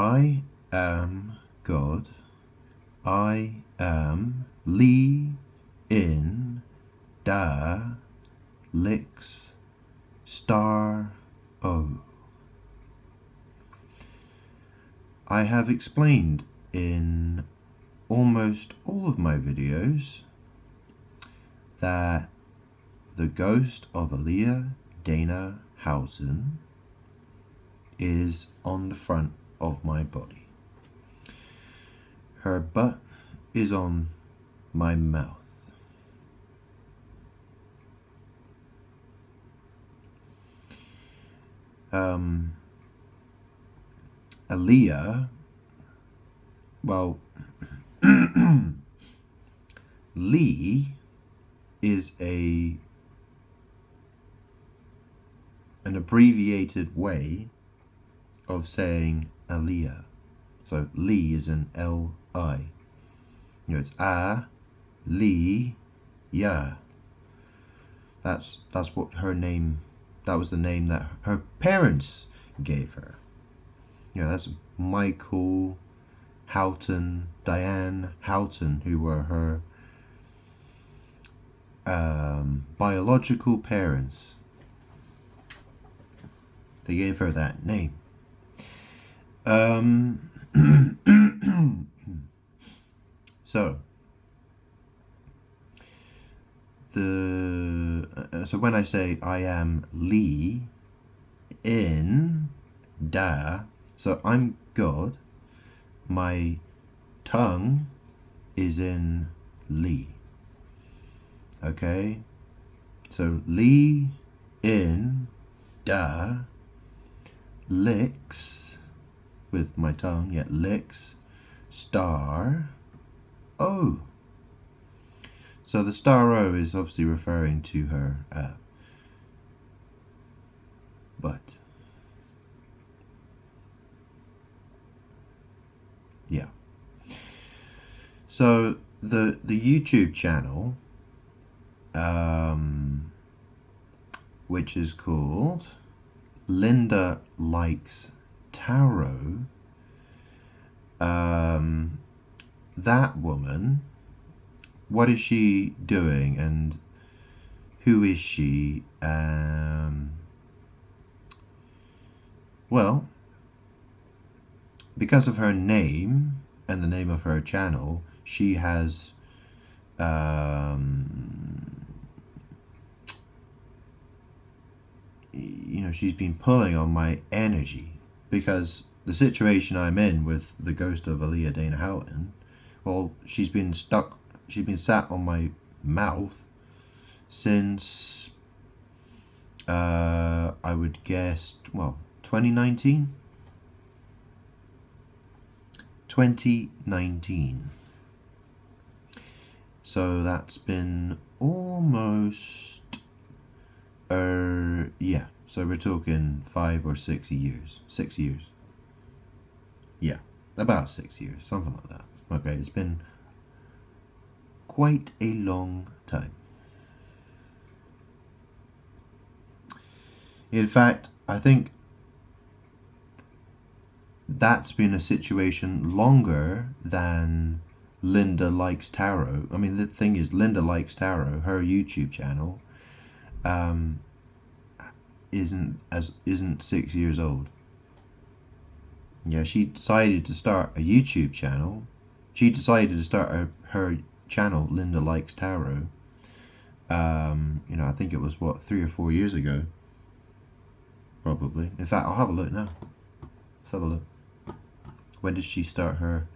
I am God. I am Li in Da Lix Star O. I have explained in almost all of my videos that the ghost of Aaliyah Dana Houghton is on the front of my body. Her butt is on my mouth. Aaliyah, well, Lee is an abbreviated way of saying Aaliyah. So Lee is an L-I. It's Lee, yeah. That's what her name, that was the name that her parents gave her. That's Michael Houghton, Diane Houghton, who were her biological parents. They gave her that name. So when I say I am Li in Da, so I'm God. My tongue is in Li. Okay? So Li in Da Lix with my tongue, Lix Star O. So the star O is obviously referring to her butt. Yeah. So the YouTube channel, which is called Linda Likes Tarot, that woman, what is she doing and who is she? Well, because of her name and the name of her channel, she has she's been pulling on my energy, because the situation I'm in with the ghost of Aaliyah Dana Houghton, well, she's been sat on my mouth since I would guess, 2019. 2019. So that's been almost, so we're talking 5 or 6 years. 6 years. Yeah, about 6 years, something like that. Okay, it's been quite a long time. In fact, I think that's been a situation longer than Linda Likes Tarot. I mean, the thing is, Linda Likes Tarot, her YouTube channel, isn't 6 years old. Yeah, she decided to start a YouTube channel. She decided to start her channel, Linda Likes Tarot. I think it was 3 or 4 years ago. Probably. In fact, I'll have a look now. Let's have a look. When did she start her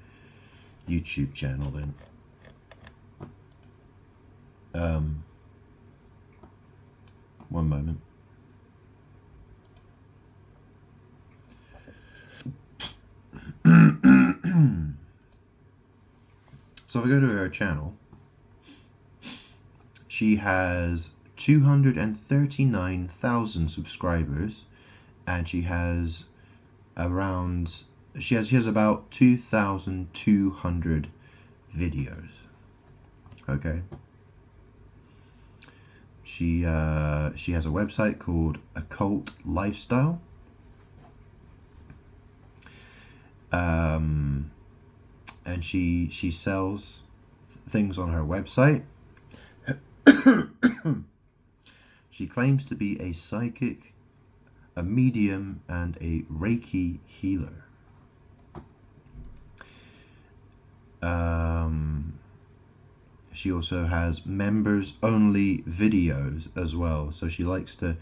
YouTube channel then? One moment. So if I go to her channel, she has 239,000 subscribers, and she has she has about 2,200 videos. Okay. She has a website called Occult Lifestyle. and she sells things on her website. She claims to be a psychic, a medium, and a Reiki healer. She also has members only videos as well. So she likes to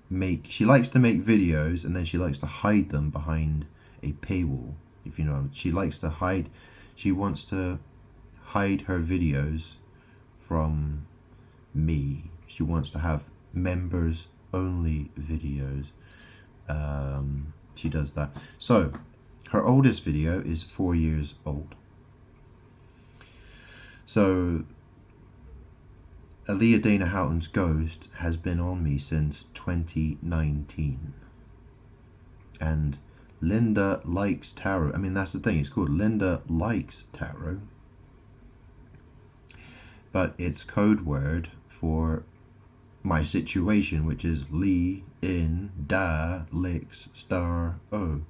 make videos, and then she likes to hide them behind a paywall. If you know, she wants to hide her videos from me. She wants to have members only videos. She does that. So her oldest video is 4 years old. So Aaliyah Dana Houghton's ghost has been on me since 2019. And Linda Likes Tarot. I mean, that's the thing. It's called Linda Likes Tarot. But it's code word for my situation, which is Lee in Da Licks Star O.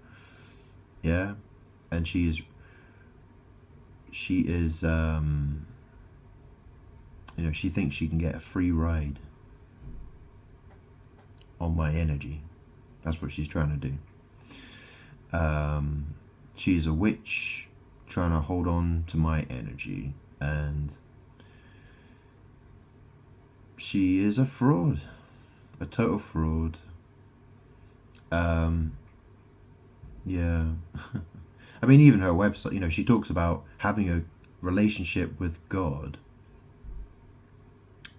Yeah? And she is she thinks she can get a free ride on my energy. That's what she's trying to do. She's a witch trying to hold on to my energy, and she is a fraud, a total fraud. Yeah. I mean, even her website, she talks about having a relationship with God.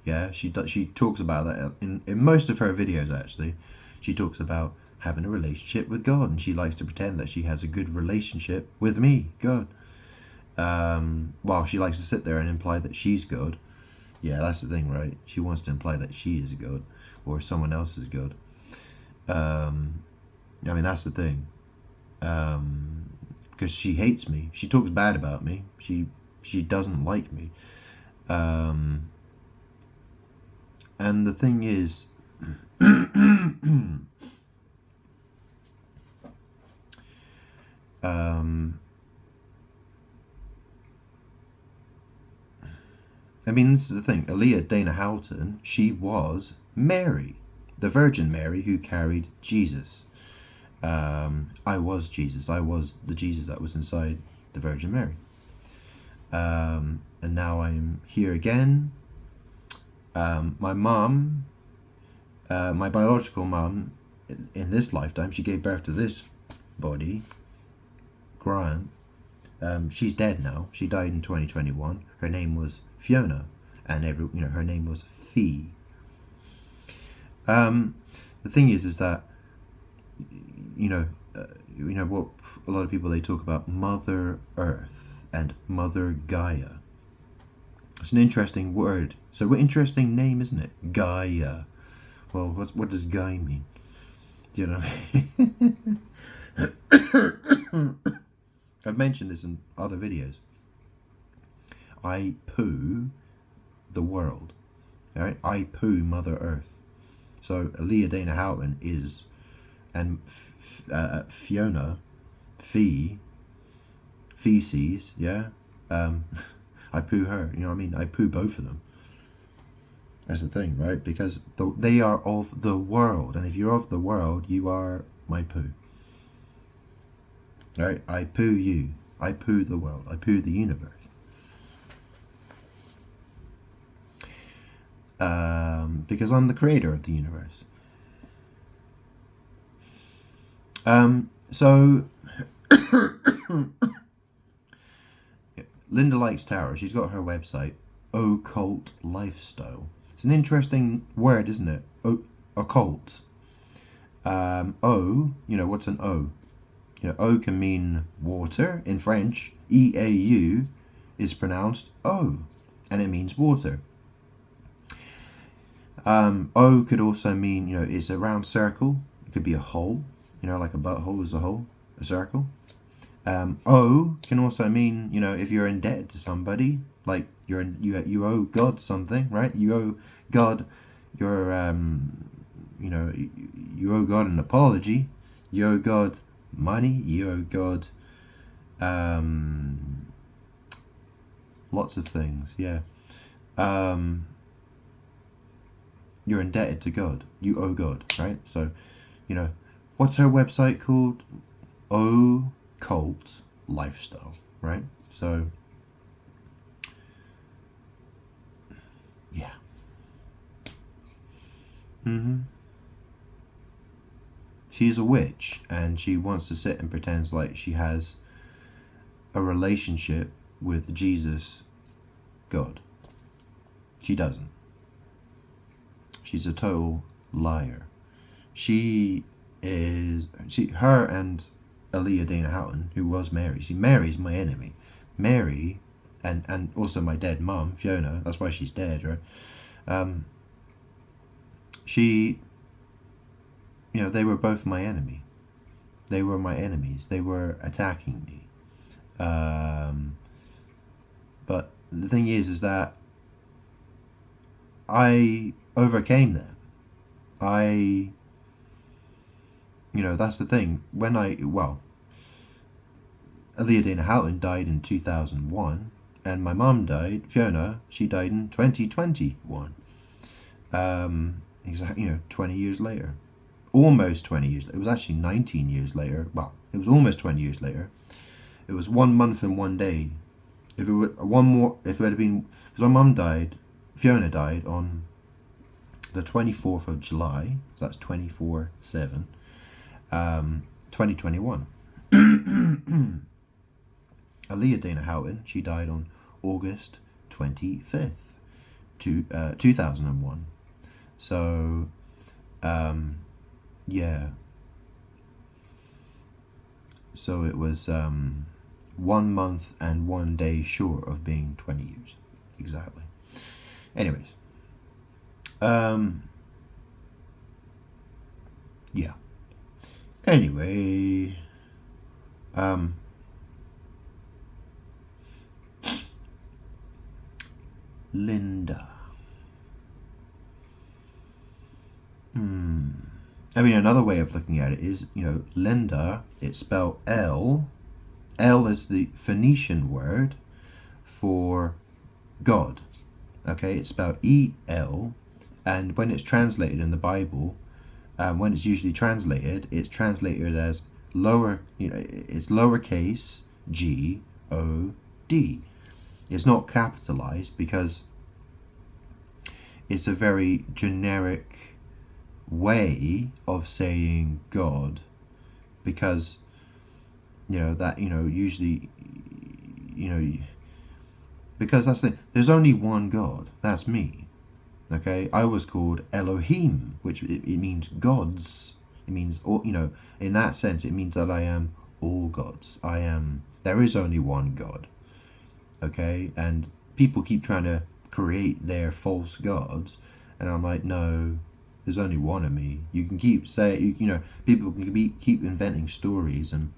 Yeah, she talks about that in most of her videos, actually. She talks about having a relationship with God, and she likes to pretend that she has a good relationship with me, God. Well, she likes to sit there and imply that she's God. Yeah, that's the thing, right? She wants to imply that she is God, or someone else is God. I mean, that's the thing. Because she hates me. She talks bad about me. She doesn't like me. And the thing is, I mean, this is the thing. Aaliyah Dana Houghton, she was Mary, the Virgin Mary who carried Jesus. I was Jesus. I was the Jesus that was inside the Virgin Mary. And now I'm here again. My mom, my biological mom, in this lifetime, she gave birth to this body, Grant. She's dead now. She died in 2021. Her name was Fiona, and her name was Fee. The thing is that what a lot of people, they talk about Mother Earth and Mother Gaia. It's an interesting word. So what interesting name, isn't it? Gaia. Well, what does Gaia mean? Do you know what I mean? I've mentioned this in other videos. I poo the world. All right? I poo Mother Earth. So Aaliyah Dana Houghton is, and Fiona, feces, yeah? I poo her, you know what I mean? I poo both of them. That's the thing, right? Because they are of the world. And if you're of the world, you are my poo. Right? I poo you. I poo the world. I poo the universe. Because I'm the creator of the universe. So Linda Likes Tarot. She's got her website, Occult Lifestyle. It's an interesting word, isn't it? Occult. What's an O? O can mean water in French. EAU is pronounced O, and it means water. O could also mean, it's a round circle. It could be a hole, like a butthole is a hole, a circle. O can also mean, if you're indebted to somebody, like you owe God something, right? You owe God your, you owe God an apology. You owe God money. You owe God Lots of things, yeah. You're indebted to God. You owe God, right? So, what's her website called? Occult Lifestyle, right? So, yeah. She's a witch, and she wants to sit and pretends like she has a relationship with Jesus, God. She doesn't. She's a total liar. Her and Aaliyah Dana Houghton, who was Mary. See, Mary's my enemy. Mary, and also my dead mum, Fiona. That's why she's dead, right? They were both my enemy. They were my enemies. They were attacking me. But the thing is that I overcame them. That's the thing. Aaliyah Dana Houghton died in 2001, and my mum died, Fiona, she died in 2021. 20 years later. Almost 20 years later. It was actually 19 years later. Well, it was almost 20 years later. It was 1 month and 1 day. If it had been, because my mum died, Fiona died on the 24th of July, so that's 24/7, 2021. Aaliyah Dana Houghton, she died on August 25th, 2001. So, yeah. So it was 1 month and 1 day short of being 20 years. Exactly. Anyways. Yeah. Anyway. Linda. Another way of looking at it is, Linda, it's spelled L. L is the Phoenician word for God. Okay, it's spelled E-L. And when it's translated in the Bible, when it's usually translated, it's translated as it's lowercase G-O-D. It's not capitalized because it's a very generic way of saying God, because usually because that's the thing. There's only one God. That's me. Okay, I was called Elohim, which it means gods. It means in that sense, it means that I am all gods. There is only one God. Okay, and people keep trying to create their false gods, and I'm like, no, there's only one of me. You can keep people can keep inventing stories and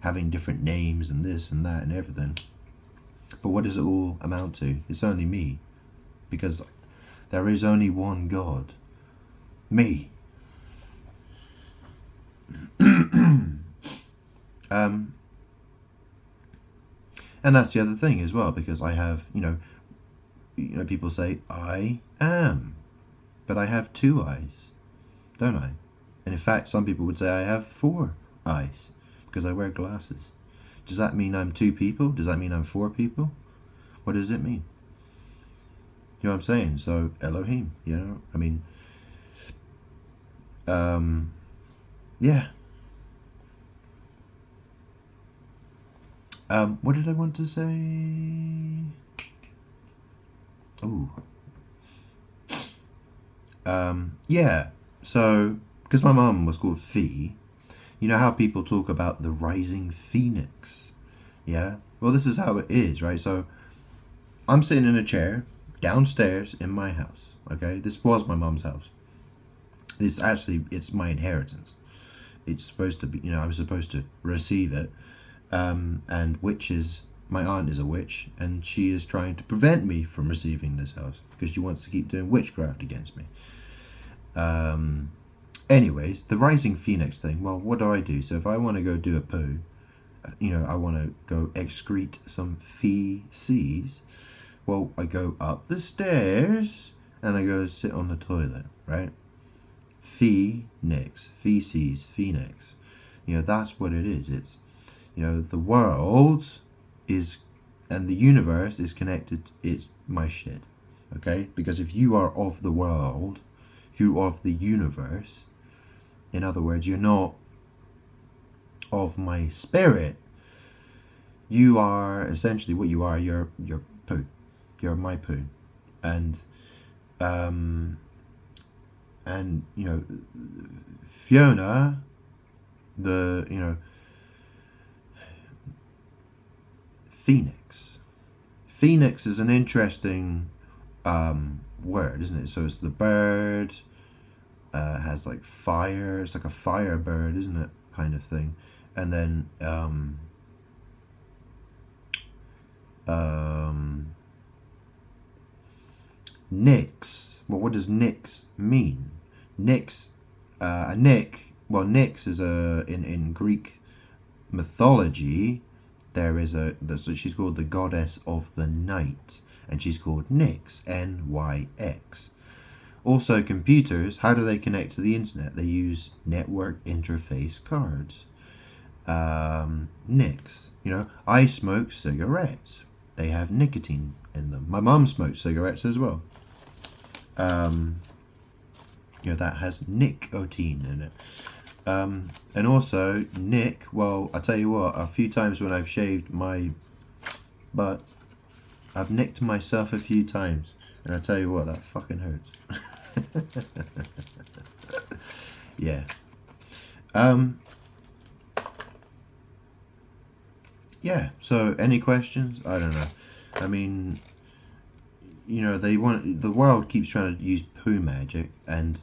having different names and this and that and everything, but what does it all amount to? It's only me, because there is only one God, me. And that's the other thing as well, because I have, people say I am, but I have 2 eyes, don't I? And in fact, some people would say I have 4 eyes because I wear glasses. Does that mean I'm 2 people? Does that mean I'm 4 people? What does it mean? You know what I'm saying? So Elohim, yeah. What did I want to say? Oh. Yeah. So, because my mum was called Fee, you know how people talk about the rising phoenix? Yeah? Well, this is how it is, right? So, I'm sitting in a chair downstairs in my house, okay? This was my mum's house. It's my inheritance. It's supposed to be, I'm supposed to receive it. And my aunt is a witch, and she is trying to prevent me from receiving this house because she wants to keep doing witchcraft against me. Anyways, the rising phoenix thing, well, what do? So if I want to go do a poo, I want to go excrete some feces. Well, I go up the stairs and I go sit on the toilet, right? Phoenix, feces, phoenix. That's what it is. It's, the world is, and the universe is connected. It's my shit, okay? Because if you are of the world, if you are of the universe, in other words, you're not of my spirit. You are essentially what you are. You're poo. You're my poo, and Fiona, Phoenix. Phoenix is an interesting word, isn't it? So it's the bird. Has like fire. It's like a fire bird, isn't it? Kind of thing. And then Nyx. Well, what does Nyx mean? Nyx, Nyx is in Greek mythology. There is so she's called the goddess of the night, and she's called Nyx, Nyx. Also, computers, how do they connect to the internet? They use network interface cards. Nyx. I smoke cigarettes. They have nicotine in them. My mum smokes cigarettes as well. That has nicotine in it. And also, Nick, well, I tell you what, a few times when I've shaved my butt, I've nicked myself a few times. And I tell you what, that fucking hurts. Yeah. Yeah, so any questions? I don't know. I mean, the world keeps trying to use poo magic, and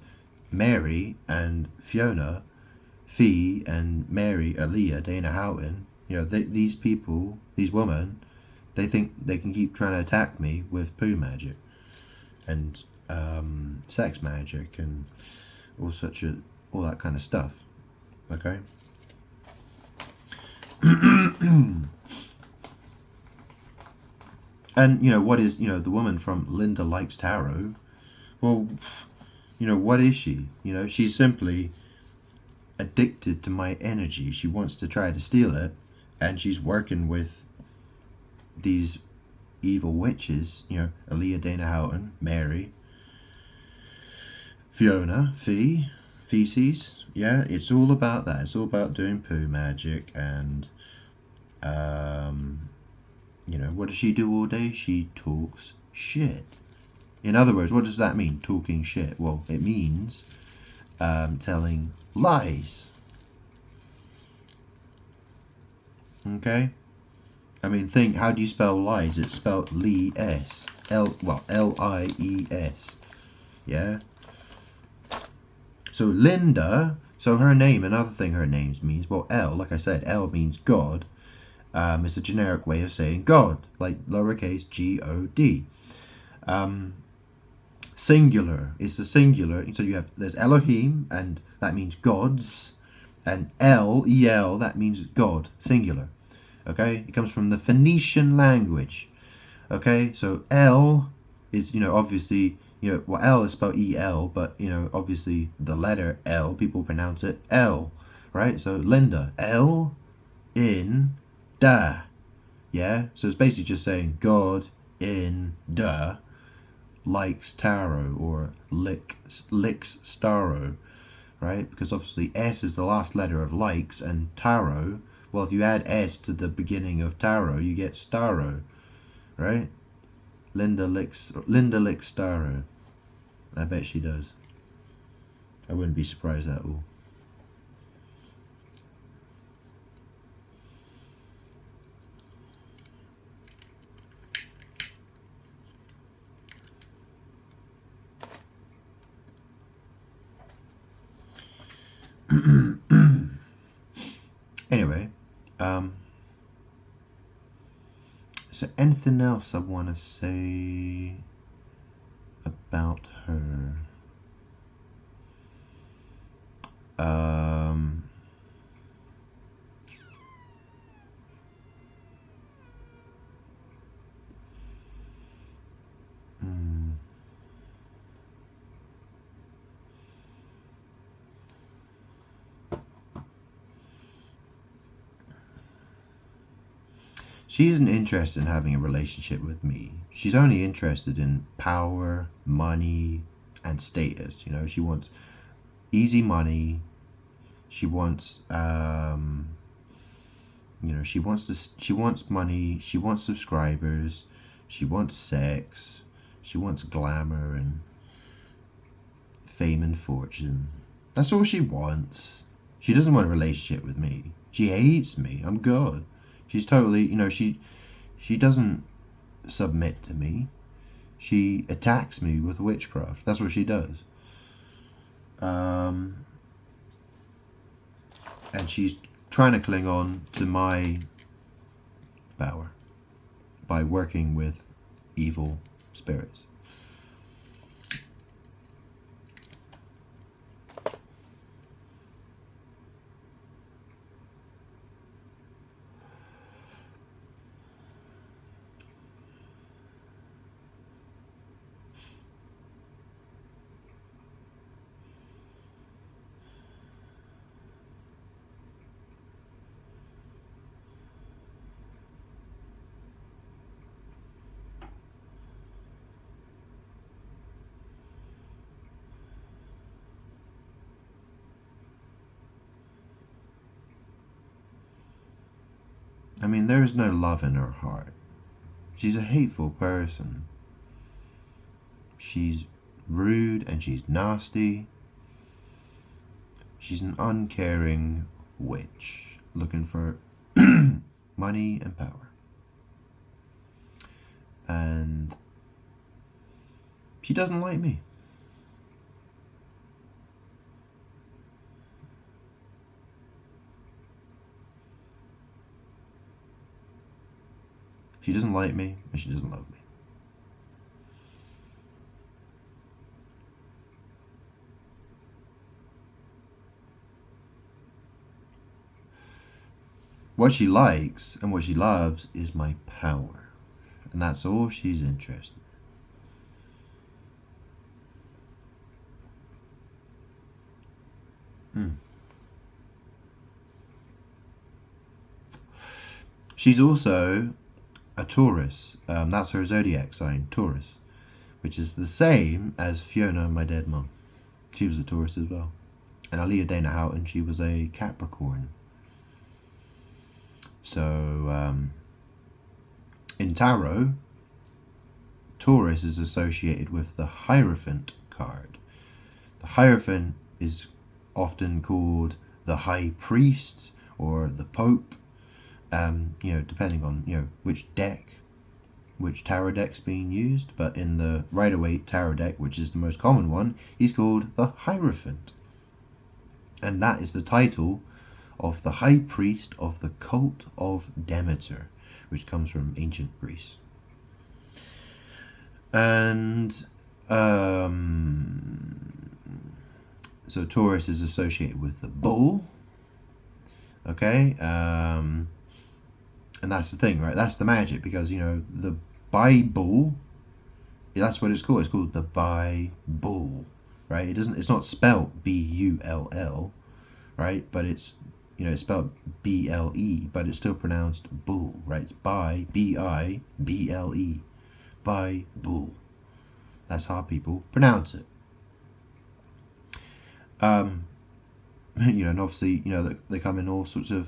Mary and Fiona, Fee and Mary, Aaliyah, Dana Houghton, these people, these women, they think they can keep trying to attack me with poo magic and sex magic and all that kind of stuff. Okay. And what is the woman from Linda Likes Tarot? Well, what is she? She's simply addicted to my energy. She wants to try to steal it, and she's working with these evil witches. Aaliyah, Dana Houghton, Mary, Fiona, feces. Yeah, it's all about that. It's all about doing poo magic, and what does she do all day? She talks shit. In other words, what does that mean, talking shit? Well, it means telling lies. Okay? I mean, how do you spell lies? It's spelled Lies. Lies. Yeah? So Linda, so her name, another thing her name means, well, L, like I said, L means God. It's a generic way of saying God, like lowercase G-O-D. Singular is the singular, so there's Elohim, and that means gods, and El, that means God, singular. Okay, it comes from the Phoenician language. Okay, so L is obviously L is spelled E-L, but obviously the letter L, people pronounce it L, right? So Linda, L in da. Yeah, so it's basically just saying God in da likes tarot, or licks tarot, right? Because obviously S is the last letter of likes, and tarot, well, if you add S to the beginning of tarot, you get starro, right? Linda licks tarot. I bet she does. I wouldn't be surprised at all. Anyway, is there anything else I want to say about her? She isn't interested in having a relationship with me. She's only interested in power, money, and status. You know, she wants easy money. She wants, she wants money. She wants subscribers. She wants sex. She wants glamour and fame and fortune. That's all she wants. She doesn't want a relationship with me. She hates me. I'm God. She's totally, she doesn't submit to me. She attacks me with witchcraft. That's what she does. And she's trying to cling on to my power by working with evil spirits. I mean, there is no love in her heart. She's a hateful person. She's rude and she's nasty. She's an uncaring witch looking for money and power. And she doesn't like me. She doesn't like me and she doesn't love me. What she likes and what she loves is my power. And that's all she's interested in. She's also a Taurus. That's her zodiac sign, Taurus, which is the same as Fiona, my dead mum. She was a Taurus as well. And Aliyah Dana Houghton, she was a Capricorn. So, in tarot, Taurus is associated with the Hierophant card. The Hierophant is often called the High Priest or the Pope, depending on, which tarot deck's being used. But in the Rider-Waite tarot deck, which is the most common one, he's called the Hierophant. And that is the title of the High Priest of the cult of Demeter, which comes from ancient Greece. And so Taurus is associated with the bull. Okay, and that's the thing, right? That's the magic, because the Bible, that's what it's called. It's called the Bible, right? It's not spelled B-U-L-L, right? But it's spelled B-L-E, but it's still pronounced bull, right? It's B-I-B-L-E, Bible. That's how people pronounce it. And obviously, they come in all sorts of,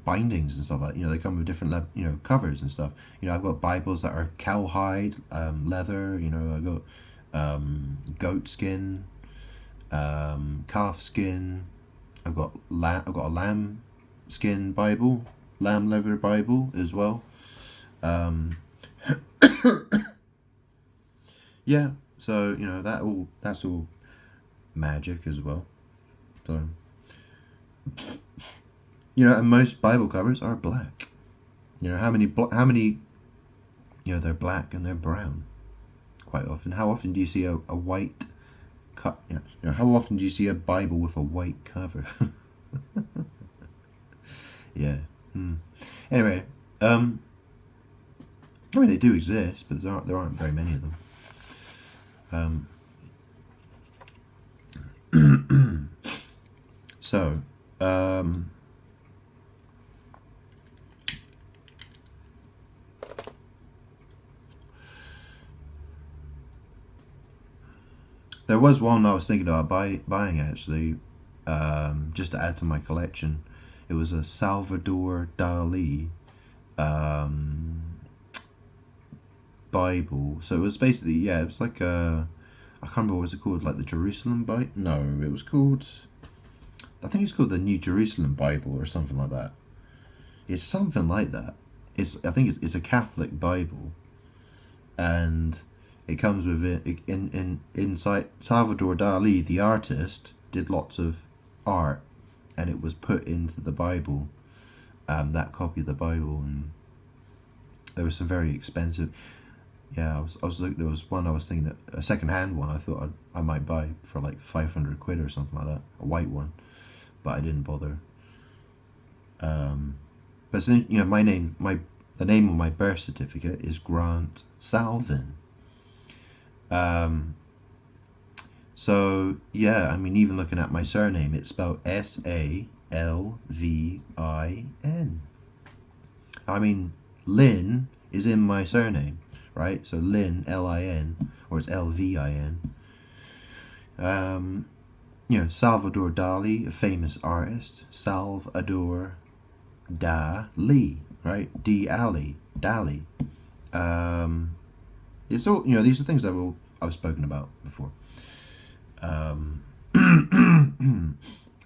bindings and stuff like that. They come with different, covers and stuff. I've got Bibles that are cowhide, leather. I've got goat skin, calf skin. I've got a lamb skin Bible, lamb leather Bible as well. Yeah, so that's all magic as well. So and most Bible covers are black. How many they're black and they're brown quite often. How often do you see a white how often do you see a Bible with a white cover? Yeah. Anyway, they do exist, but there aren't very many of them. So, There was one I was thinking about buying actually, just to add to my collection. It was a Salvador Dali um, Bible. So it was basically, yeah, it was like I can't remember what was it called, like the Jerusalem Bible. No, it was called. I think it's called the New Jerusalem Bible or something like that. It's something like that. I think it's a Catholic Bible, and it comes with it inside. Salvador Dali, the artist, did lots of art, and it was put into the Bible. That copy of the Bible, and there was some very expensive. Yeah, I was looking. There was one I was thinking a second hand one. I thought I might buy for like 500 quid or something like that, a white one, but I didn't bother. But so, the name on my birth certificate is Grant Salvin. So yeah, I mean, even looking at my surname, it's spelled Salvin. I mean, Lin is in my surname, right? So Lin, Lin, or it's Lvin. Salvador Dali, a famous artist. Salvador Dali, right? Dali. It's all, these are things that I've spoken about before. I've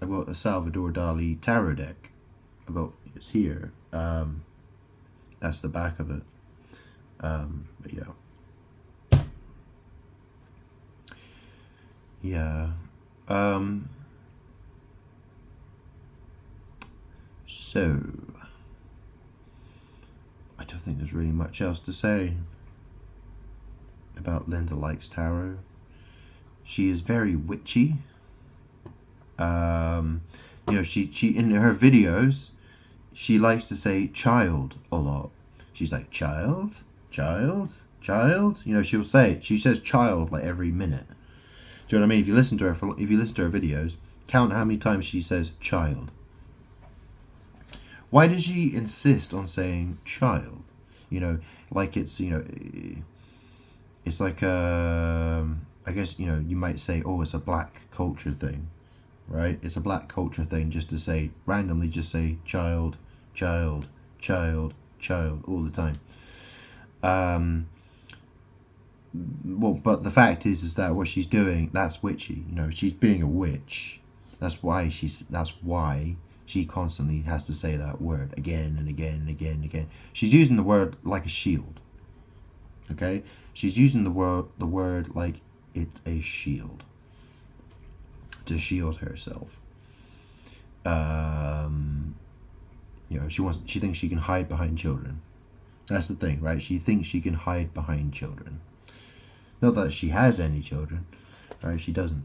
got a Salvador Dali tarot deck. It's here. That's the back of it. But yeah. Yeah. So I don't think there's really much else to say about Linda Likes Tarot. She is very witchy. She in her videos, she likes to say child a lot. She's like, child. She'll say it. She says child like every minute. Do you know what I mean? If you listen to her videos, count how many times she says child. Why does she insist on saying child? Like it's it's like I guess you might say, oh, it's a black culture thing, right? It's a black culture thing just to say randomly, just say child all the time. But the fact is that what she's doing, that's witchy. She's being a witch. That's why she constantly has to say that word again and again and again and again. She's using the word like a shield. Okay? She's using the word like it's a shield to shield herself. She thinks she can hide behind children. That's the thing, right? She thinks she can hide behind children. Not that she has any children, right? She doesn't.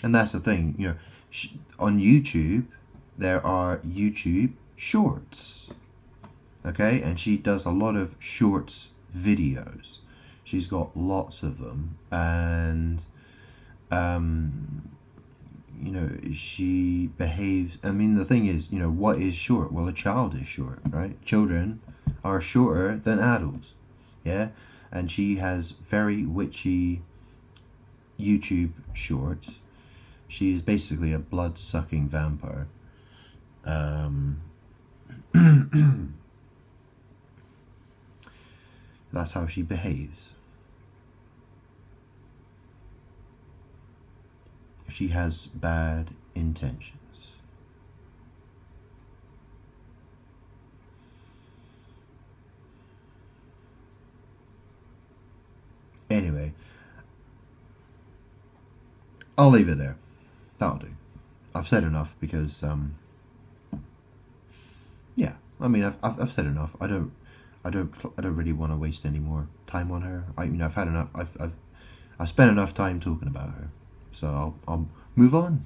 And that's the thing, on YouTube, there are YouTube shorts, okay? And she does a lot of shorts videos. She's got lots of them, and she behaves. I mean, the thing is, what is short? Well, a child is short, right? Children are shorter than adults, yeah? And she has very witchy YouTube shorts. She is basically a blood-sucking vampire. That's how she behaves. She has bad intentions. Anyway, I'll leave it there. That'll do. I've said enough because, yeah. I mean, I've said enough. I don't really want to waste any more time on her. I've had enough. I've spent enough time talking about her. So I'll move on.